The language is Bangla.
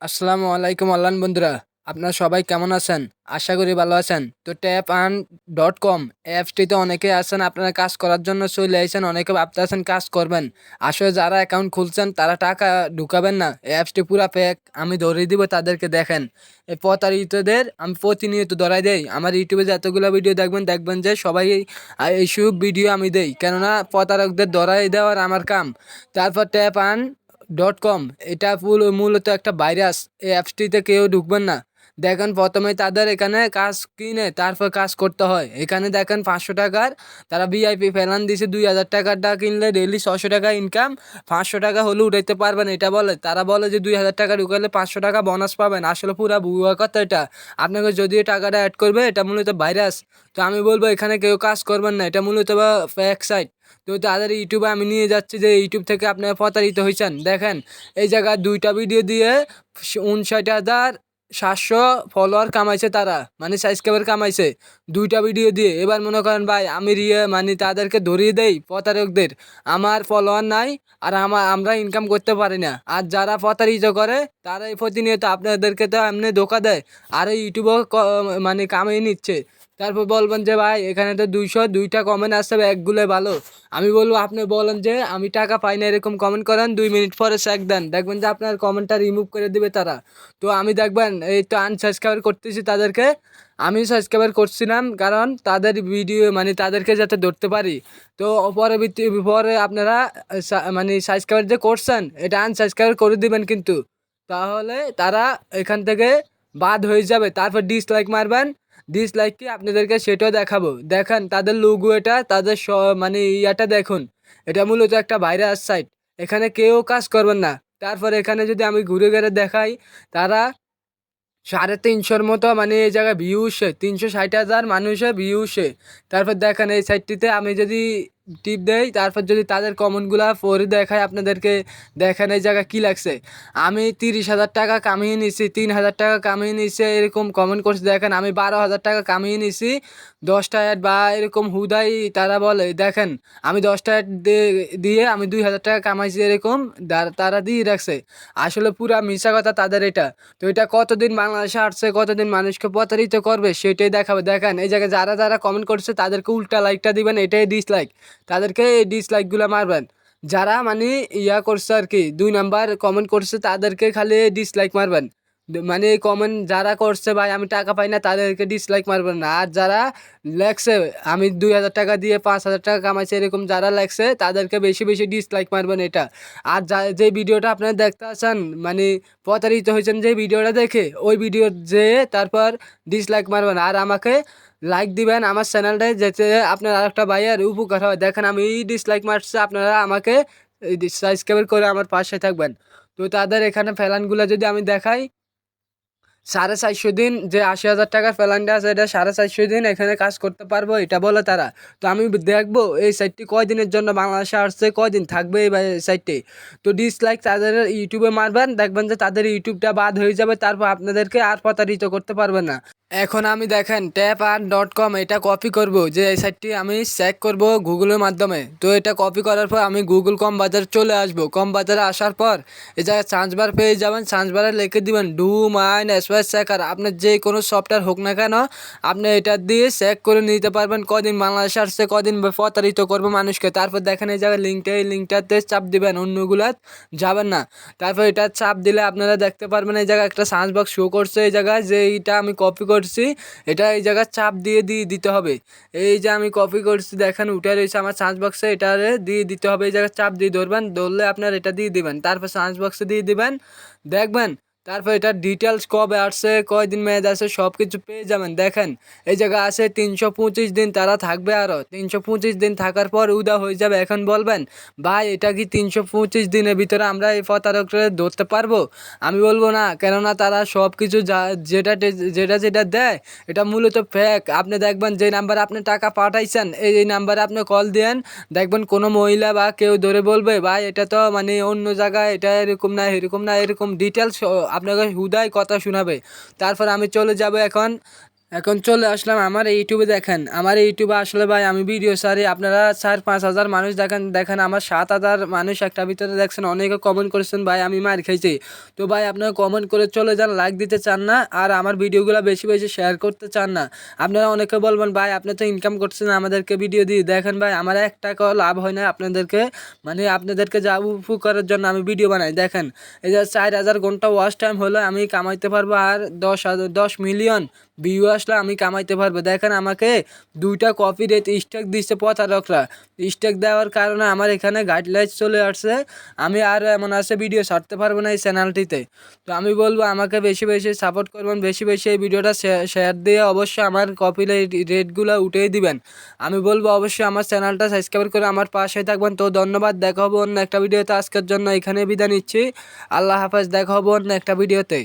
আসসালামু আলাইকুম অনলাইন বন্ধুরা, আপনারা সবাই কেমন আছেন? আশা করি ভালো আছেন। তো ট্যাপ আর্ন.কম অ্যাপসটিতে অনেকে আছেন, আপনারা কাজ করার জন্য চলে আইছেন, অনেকে ভাবতেছেন কাজ করবেন। আসলে যারা অ্যাকাউন্ট খুলছেন তারা টাকা ঢুকাবেন না, অ্যাপসটি পুরা ফেক। আমি ধরিয়ে দিব তাদেরকে। দেখেন, এই প্রতারিতদের আমি প্রতিনিয়ত ধরাই দেই। আমার ইউটিউবে যতগুলো ভিডিও দেখবেন দেখবেন যে সবাই এইসব ভিডিও আমি দেই, কেননা প্রতারকদের ধরাই দেওয়ার আমার কাম। তারপর ট্যাপ আর্ন.কম এটা মূলত একটা ভাইরাস। এই অ্যাপসটিতে কেউ ঢুকবেন না। দেখেন, প্রথমে তাদের এখানে কাজ কিনে তারপর কাজ করতে হয়। এখানে দেখেন 500 টাকার তারা ভিআইপি ফেলান দিছে। 2000 টাকারটা কিনলে ডেইলি 600 টাকা ইনকাম। 500 টাকা হলে উঠাইতে পারবেন এটা বলে। তারা বলে যে 2000 টাকা ঢুকাইলে 500 টাকা বোনাস পাবেন। আসলে পুরা ভুয়া কথা এটা। আপনাকে যদিও টাকাটা অ্যাড করবে, এটা মূলত ভাইরাস। তো আমি বলবো এখানে কেউ কাজ করবেন না, এটা মূলত ফেক সাইট। তো তাদের ইউটিউবে আমি নিয়ে যাচ্ছি যে ইউটিউব থেকে আপনারা প্রতারিত হয়েছেন। দেখেন, এই জায়গায় 2টা ভিডিও দিয়ে 59,700 ফলোয়ার কামাইছে তারা, মানে সাবস্ক্রাইবার কামাইছে 2টা ভিডিও দিয়ে। এবার মনে করেন ভাই, আমি মানে তাদেরকে ধরিয়ে দেই প্রতারকদের। আমার ফলোয়ার নাই আর আমরা ইনকাম করতে পারি না। আর যারা প্রতারিত করে তারা এই প্রতিনিয়ত আপনাদেরকে তো এমনি ধোকা দেয়, আর এই ইউটিউবও মানে কামিয়ে নিচ্ছে। তারপর বলবেন যে ভাই এখানে তো 202টা কমেন্ট আসছে, একগুলো ভালো। আমি বলবো আপনি বলেন যে আমি টাকা পাই না, এরকম কমেন্ট করেন, 2 মিনিট পরে চেক দেন, দেখবেন যে আপনার কমেন্টটা রিমুভ করে দিবে তারা। তো আমি দেখবেন এই তো আনসাবস্ক্রাইব করতেছি তাদেরকে। আমি সাবস্ক্রাইব করছিলাম কারণ তাদের ভিডিও মানে তাদেরকে যাতে ধরতে পারি। তো পরে আপনারা মানে সাবস্ক্রাইব যে করছেন এটা আনসাবস্ক্রাইব করে দিবেন কিন্তু, তাহলে তারা এখান থেকে বাদ হয়ে যাবে। তারপর ডিসলাইক মারবেন। ডিসলাইক কি আপনাদেরকে সেটাও দেখাবো। দেখেন তাদের লোগো, এটা তাদের মানে ইয়াটা দেখুন। এটা মূলত একটা ভাইরাস সাইট। এখানে কেউ কাজ করবেন না। তারপর এখানে যদি আমি ঘুরে ঘুরে দেখাই, তারা 350-র মতো মানে এই জায়গায় ভিউসে 360,000 মানুষের ভিউসে। তারপর দেখেন এই সাইটটিতে আমি যদি টিপ দেই, তারপর যদি তাদের কমেন্টগুলা পড়ে দেখাই আপনাদেরকে, দেখেন এই জায়গায় কী লাগছে। আমি 30,000 টাকা কামিয়ে নিছি, 3,000 টাকা কামিয়ে নিছে, এরকম কমেন্ট করছি। দেখেন আমি 12,000 টাকা কামিয়ে নিছি 10টা অ্যাড বা এরকম হুদাই তারা বলে। দেখেন আমি 10টা অ্যাড দিয়ে আমি 2,000 টাকা কামাইছি, এরকম তারা দিয়ে রাখছে। আসলে পুরা মিশা কথা তাদের এটা। তো এটা কতদিন বাংলাদেশে আসছে, কতদিন মানুষকে প্রতারিত করবে সেটাই দেখাবে। দেখেন এই জায়গায় যারা যারা কমেন্ট করছে তাদেরকে উল্টা লাইকটা দিবেন, এটাই ডিসলাইক। তাদেরকে এই ডিসলাইকগুলো মারবেন। যারা মানে ইয়া করছে আর কি, 2 নাম্বার কমেন্ট করছে তাদেরকে খালি ডিসলাইক মারবেন। মানে কমেন্ট যারা করছে ভাই আমি টাকা পাই না, তাদেরকে ডিসলাইক মারবেন না। আর যারা লেখছে আমি 2,000 টাকা দিয়ে 5,000 টাকা কামাইছে, এরকম যারা লেখছে তাদেরকে বেশি বেশি ডিসলাইক মারবেন এটা। আর যে ভিডিওটা আপনারা দেখতে আছেন মানে প্রতারিত হয়েছেন যে ভিডিওটা দেখে, ওই ভিডিও যে তারপর ডিসলাইক মারবেন আর আমাকে লাইক দিবেন আমার চ্যানেলটায়, যাতে আপনার আরেকটা ভাইয়ের উপকার হয়। দেখেন আমি ডিসলাইক মারছি, আপনারা আমাকে সাবস্ক্রাইব করে আমার পাশে থাকবেন। তো তাদের এখানে ফেলানগুলো যদি আমি দেখাই, 450 দিন যে 80,000 টাকার প্ল্যানটা আছে, এটা 450 দিন এখানে কাজ করতে পারবো এটা বলে তারা। তো আমি দেখবো এই সাইটটি কয়দিনের জন্য বাংলাদেশে আসছে, কয়দিন থাকবে এই সাইটটি। তো ডিসলাইক তাদের ইউটিউবে মারবেন, দেখবেন যে তাদের ইউটিউবটা বাদ হয়ে যাবে। তারপর আপনাদেরকে আর প্রতারিত করতে পারবে না। এখন আমি দেখেন ট্যাপ আর্ন.কম এটা কপি করব, যে এই সাইটটি আমি চেক করব গুগলের মাধ্যমে। তো এটা কপি করার পর আমি গুগল কম বাজার চলে আসব। কম বাজারে আসার পর এই জায়গায় সার্চ বার পেয়ে যাবেন। সার্চ বারে লিখে দিবেন ডু মাইন স্পেস চেকার। আপনার যে কোনো সফটওয়্যার হোক না কেন, আপনি এটা দিয়ে চেক করে নিতে পারবেন কদিন বাংলাদেশে আসছে, কদিন প্রতারিত করবে মানুষকে। তারপর দেখেন এই জায়গায় লিঙ্কটা, এই লিঙ্কটাতে চাপ দিবেন, অন্যগুলা যাবেন না। তারপর এটা চাপ দিলে আপনারা দেখতে পারবেন এই জায়গায় একটা সার্চ বক্স শো করছে, এই জায়গায় যে এইটা আমি কপি করছি এটা এই জায়গায় চাপ দিয়ে দিতে হবে। এই যে আমি কপি করছি দেখেন উঠে রয়েছে আমার সার্চ বক্সে, এটা দিয়ে দিতে হবে। এই জায়গায় চাপ দিয়ে ধরবেন, ধরলে আপনার এটা দিয়ে দিবেন, তারপর সার্চ বক্সে দিয়ে দিবেন, দেখবেন। তারপর এটা ডিটেলস কবে আসছে, কয়দিন মেয়াদ আছে সব কিছু পেয়ে যাবেন। দেখেন এই জায়গায় আছে 325 দিন তারা থাকবে, আরও 325 দিন থাকার পর উদা হয়ে যাবে। এখন বলবেন ভাই এটা কি 325 দিনের ভিতরে আমরা এই প্রতারকরা ধরতে পারবো? আমি বলবো না, কেননা তারা সব কিছু যেটা যেটা যেটা দেয় এটা মূলত ফেক। আপনি দেখবেন যে নাম্বারে আপনি টাকা পাঠাইছেন এই নাম্বারে আপনি কল দেন, দেখবেন কোনো মহিলা বা কেউ ধরে বলবে ভাই এটা তো মানে অন্য জায়গায়, এটা এরকম না এরকম না, এরকম ডিটেলস আপনাকে হুদাই কথা শোনাবে। তারপর আমি চলে যাব এখন এখন চলে আসলাম আমার ইউটিউবে। দেখেন আমার ইউটিউবে আসলে ভাই আমি ভিডিও সারি, আপনারা 4-5 হাজার মানুষ দেখেন, দেখেন আমার 7 হাজার মানুষ একটা ভিতরে দেখছেন। অনেকে কমেন্ট করেছেন ভাই আমি মার খাইছি। তো ভাই আপনারা কমেন্ট করে চলে যান, লাইক দিতে চান না আর আমার ভিডিওগুলো বেশি বেশি শেয়ার করতে চান না। আপনারা অনেকে বলবেন ভাই আপনি তো ইনকাম করছেন আমাদেরকে ভিডিও দিয়ে, দেখেন ভাই আমার 1 টাকাও লাভ হয় না আপনাদেরকে, মানে আপনাদেরকে যা উপকারের জন্য আমি ভিডিও বানাই। দেখেন এই যে 4,000 ঘন্টা ওয়াচ টাইম হলে আমি কামাইতে পারবো, আর 10 মিলিয়ন ভিউ আসলে আমি কামাইতে পারবো। দেখেন আমাকে 2টা কপি রেট স্টেক দিচ্ছে প্রতারকরা। স্টেক দেওয়ার কারণে আমার এখানে গাইডলাইন চলে আসছে, আমি আর এমন আছে ভিডিও ছাড়তে পারবো না এই চ্যানেলটিতে। তো আমি বলবো আমাকে বেশি বেশি সাপোর্ট করবেন, বেশি বেশি এই ভিডিওটা শেয়ার দিয়ে অবশ্যই আমার কপি রেটগুলো উঠিয়ে দিবেন। আমি বলবো অবশ্যই আমার চ্যানেলটা সাবস্ক্রাইব করে আমার পাশে থাকবেন। তো ধন্যবাদ, দেখা হবো অন্য একটা ভিডিওতে। আজকের জন্য এখানে বিদায় নিচ্ছি। আল্লাহ হাফেজ, দেখা হবো অন্য একটা ভিডিওতে।